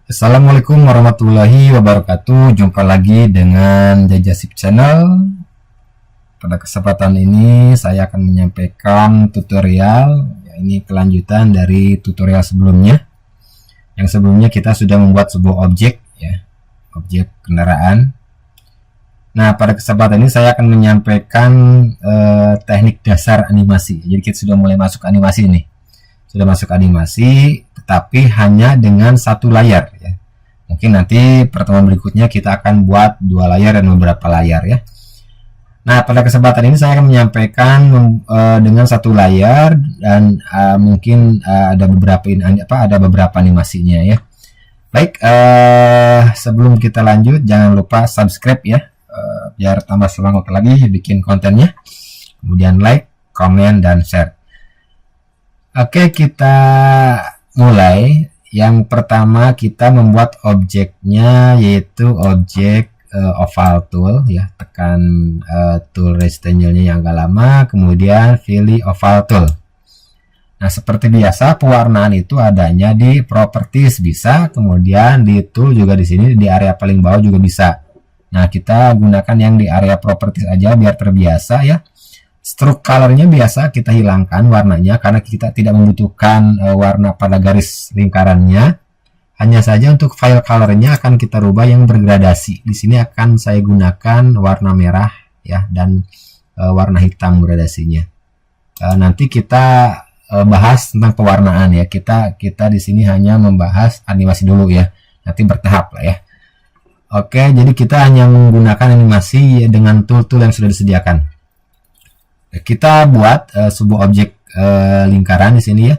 Assalamualaikum warahmatullahi wabarakatuh. Jumpa lagi dengan Jajasip Channel. Pada kesempatan ini saya akan menyampaikan tutorial. Ini kelanjutan dari tutorial sebelumnya. Yang sebelumnya kita sudah membuat sebuah objek, ya, objek kendaraan. Nah, pada kesempatan ini saya akan menyampaikan teknik dasar animasi. Jadi kita sudah mulai masuk animasi nih. Sudah masuk animasi, tetapi hanya dengan satu layar, ya. Mungkin nanti pertemuan berikutnya kita akan buat dua layar dan beberapa layar, ya. Nah, pada kesempatan ini saya akan menyampaikan dengan satu layar dan mungkin ada beberapa animasinya, ya. Baik, sebelum kita lanjut jangan lupa subscribe, ya, biar tambah semangat lagi bikin kontennya. Kemudian like, komen, dan share. Oke, kita mulai. Yang pertama kita membuat objeknya, yaitu objek oval tool, ya. Tekan tool rectangle-nya yang agak lama, kemudian pilih oval tool. Nah, seperti biasa pewarnaan itu adanya di properties bisa, kemudian di tool juga di sini di area paling bawah juga bisa. Nah, kita gunakan yang di area properties aja biar terbiasa, ya. Stroke colornya biasa kita hilangkan warnanya karena kita tidak membutuhkan warna pada garis lingkarannya. Hanya saja untuk file colornya akan kita rubah yang bergradasi. Di sini akan saya gunakan warna merah, ya, dan warna hitam gradasinya. Nanti kita bahas tentang pewarnaan, ya. Kita di sini hanya membahas animasi dulu, ya. Nanti bertahap lah, ya. Oke, jadi kita hanya menggunakan animasi dengan tool-tool yang sudah disediakan. Kita buat sebuah objek lingkaran di sini, ya.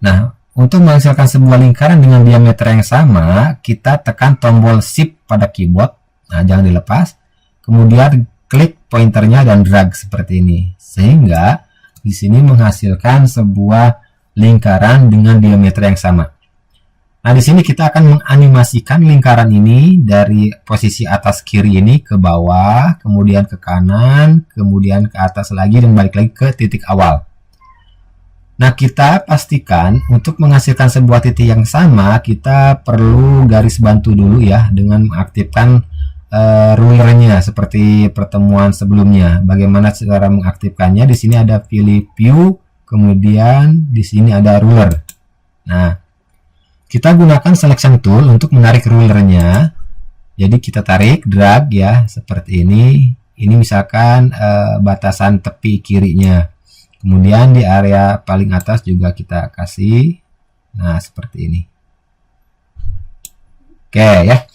Nah, untuk menghasilkan sebuah lingkaran dengan diameter yang sama, kita tekan tombol Shift pada keyboard. Nah, jangan dilepas. Kemudian klik pointernya dan drag seperti ini, sehingga di sini menghasilkan sebuah lingkaran dengan diameter yang sama. Nah, di sini kita akan menganimasikan lingkaran ini dari posisi atas kiri ini ke bawah, kemudian ke kanan, kemudian ke atas lagi, dan balik lagi ke titik awal. Nah, kita pastikan untuk menghasilkan sebuah titik yang sama, kita perlu garis bantu dulu, ya, dengan mengaktifkan rulernya seperti pertemuan sebelumnya. Bagaimana cara mengaktifkannya? Di sini ada pilih view, kemudian di sini ada ruler. Nah, kita gunakan selection tool untuk menarik rulernya. Jadi kita tarik, drag, ya, seperti ini. Ini misalkan batasan tepi kirinya. Kemudian di area paling atas juga kita kasih. Nah, seperti ini. Oke, ya.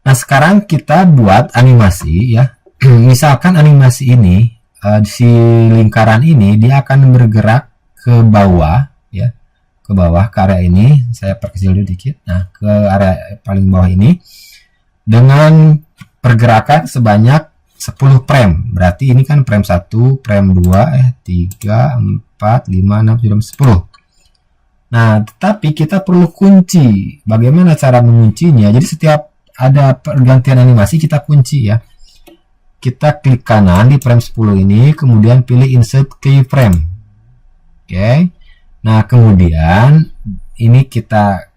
Nah, sekarang kita buat animasi, ya. Misalkan animasi ini, si lingkaran ini dia akan bergerak ke bawah, ya. Ke bawah ke area ini, saya perkecil dulu dikit. Nah, ke area paling bawah ini dengan pergerakan sebanyak 10 frame. Berarti ini kan frame 1, frame 2, 3, 4, 5, 6, 7, 10. Nah, tetapi kita perlu kunci. Bagaimana cara menguncinya? Jadi setiap ada pergantian animasi kita kunci, ya. Kita klik kanan di frame 10 ini, kemudian pilih insert keyframe. Oke. Nah, kemudian ini kita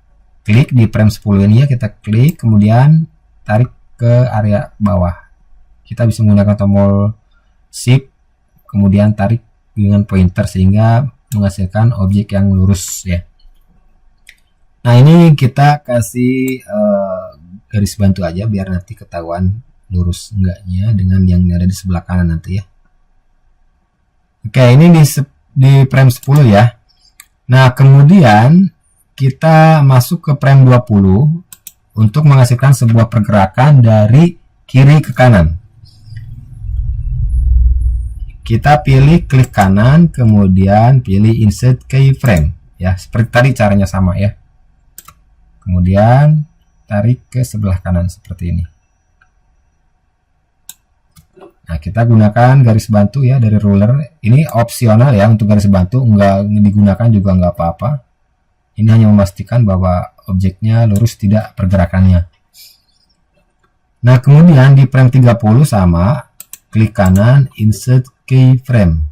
klik di frame 10 ini, ya, kita klik, kemudian tarik ke area bawah. Kita bisa menggunakan tombol Shift, kemudian tarik dengan pointer sehingga menghasilkan objek yang lurus, ya. Nah, ini kita kasih garis bantu aja biar nanti ketahuan lurus enggaknya dengan yang ada di sebelah kanan nanti, ya. Oke, ini di frame 10, ya. Nah, kemudian kita masuk ke frame 20 untuk menghasilkan sebuah pergerakan dari kiri ke kanan. Kita pilih klik kanan, kemudian pilih insert keyframe, ya. Seperti tadi caranya sama, ya. Kemudian tarik ke sebelah kanan seperti ini. Nah, kita gunakan garis bantu, ya, dari ruler. Ini opsional, ya, untuk garis bantu, nggak digunakan juga nggak apa-apa. Ini hanya memastikan bahwa objeknya lurus, tidak pergerakannya. Nah, kemudian di frame 30 sama, klik kanan, insert keyframe.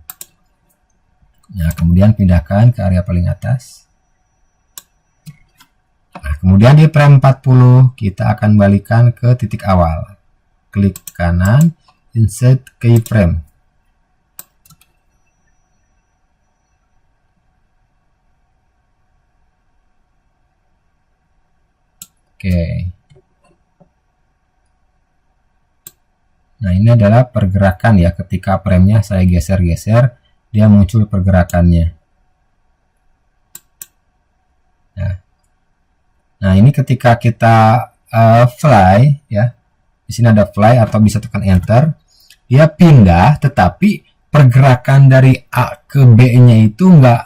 Nah, kemudian pindahkan ke area paling atas. Nah, kemudian di frame 40 kita akan balikan ke titik awal. Klik kanan, insert keyframe. Oke. Nah, ini adalah pergerakan ya, ketika frame-nya saya geser-geser, dia muncul pergerakannya. Nah, ini ketika kita fly ya. Di sini ada fly atau bisa tekan enter. Dia pindah, tetapi pergerakan dari A ke B-nya itu nggak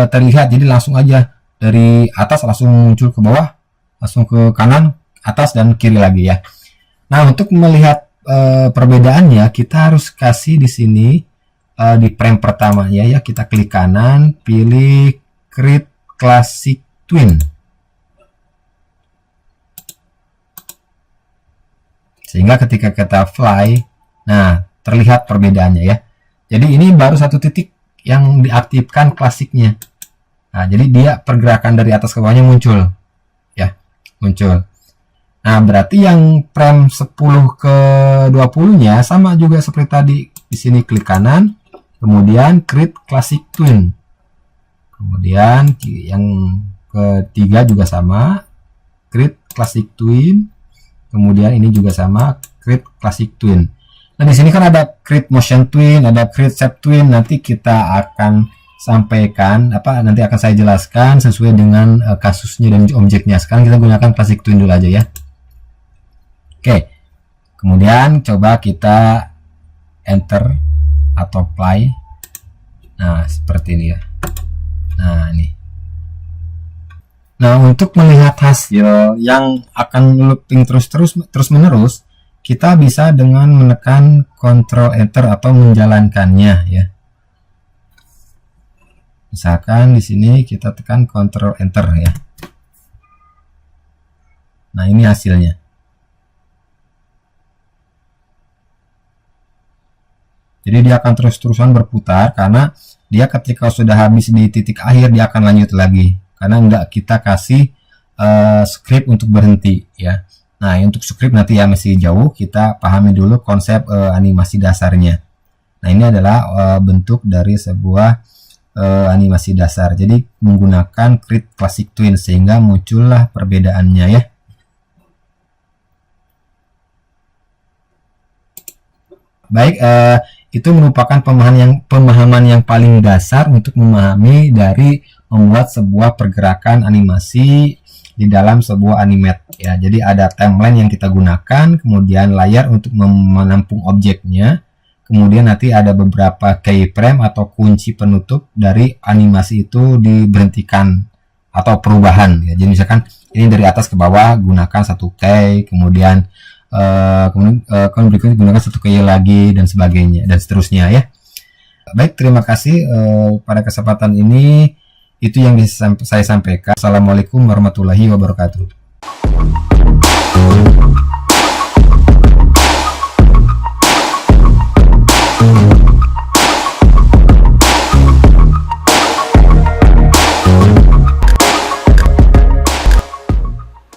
terlihat. Jadi langsung aja dari atas langsung muncul ke bawah, langsung ke kanan, atas, dan kiri lagi ya. Nah, untuk melihat perbedaannya, kita harus kasih di sini di frame pertamanya ya, kita klik kanan, pilih Create Classic Twin. Sehingga ketika kita fly, nah terlihat perbedaannya ya. Jadi ini baru satu titik yang diaktifkan klasiknya. Nah, jadi dia pergerakan dari atas ke bawahnya muncul. Ya, muncul. Nah, berarti yang frame 10 ke 20-nya sama juga seperti tadi. Di sini klik kanan, kemudian Create Classic Twin. Kemudian yang ketiga juga sama, Create Classic Twin. Kemudian ini juga sama, Create Classic Twin. Nah, di sini kan ada Create Motion Twin, ada Create Shape Twin. Nanti kita akan sampaikan, nanti akan saya jelaskan sesuai dengan kasusnya dan objeknya. Sekarang kita gunakan Classic Twin dulu aja ya. Oke. Kemudian coba kita enter atau play. Nah, seperti ini ya. Nah, ini. Nah, untuk melihat hasil yang akan looping terus-menerus, kita bisa dengan menekan Ctrl Enter atau menjalankannya ya. Misalkan di sini kita tekan Ctrl Enter ya. Nah, ini hasilnya. Jadi dia akan terus-terusan berputar karena dia ketika sudah habis di titik akhir dia akan lanjut lagi. Karena enggak kita kasih script untuk berhenti ya. Nah, untuk script nanti ya masih jauh, kita pahami dulu konsep animasi dasarnya. Nah, ini adalah bentuk dari sebuah animasi dasar. Jadi menggunakan Create Classic Twin sehingga muncullah perbedaannya ya. Baik, itu merupakan pemahaman yang paling dasar untuk memahami dari membuat sebuah pergerakan animasi di dalam sebuah animate ya. Jadi ada timeline yang kita gunakan, kemudian layar untuk menampung objeknya, kemudian nanti ada beberapa keyframe atau kunci penutup dari animasi itu diberhentikan atau perubahan ya. Jadi misalkan ini dari atas ke bawah gunakan satu key, kemudian berikutnya gunakan satu key lagi dan sebagainya dan seterusnya ya. Baik, terima kasih pada kesempatan ini. Itu yang bisa saya sampaikan. Assalamualaikum warahmatullahi wabarakatuh.